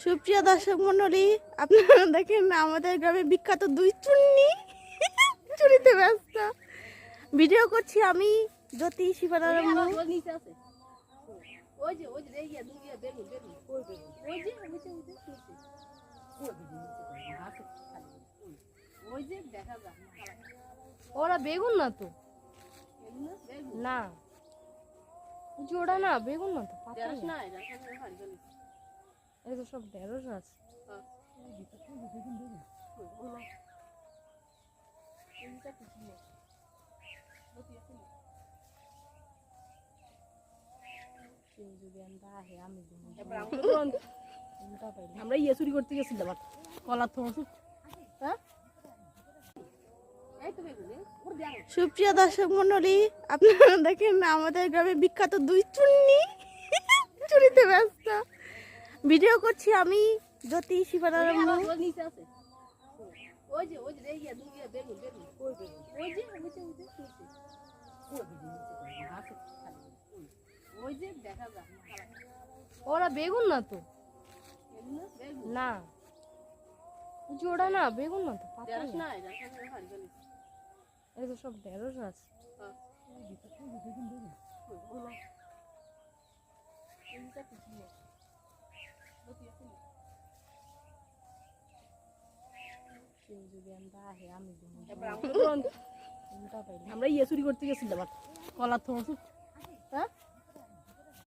সুপ্রিয় দর্শক মন্ডলী, আপনারা দেখেন আমাদের গ্রামে বিখ্যাত দুই চুন্নি চুরিতে ব্যস্ত। ভিডিও করছি আমি জ্যোতি শিবানারায়ণ। ওরা বেগুন না তো, না ওরা না বেগুন না তো, এই তো সব ঢেঁড়স আছে। আমরা ইয়ে চুরি করতে গেছিলাম কলার থোড়। হ্যাঁ, সুপ্রিয় দর্শক মন্ডলী, আপনারা দেখেন আমাদের গ্রামে বিখ্যাত দুই চুন্নি চুরিতে ব্যস্ত। ভিডিও করছি আমি জ্যোতি শিবানারায়ণ। ওরা বেগুন না তো, না ওরা না বেগুন না তো, এই তো সব ঢেঁড়স আছে। আমরা ইয়ে চুরি করতে গেছিলাম কলার থোড়। হ্যাঁ,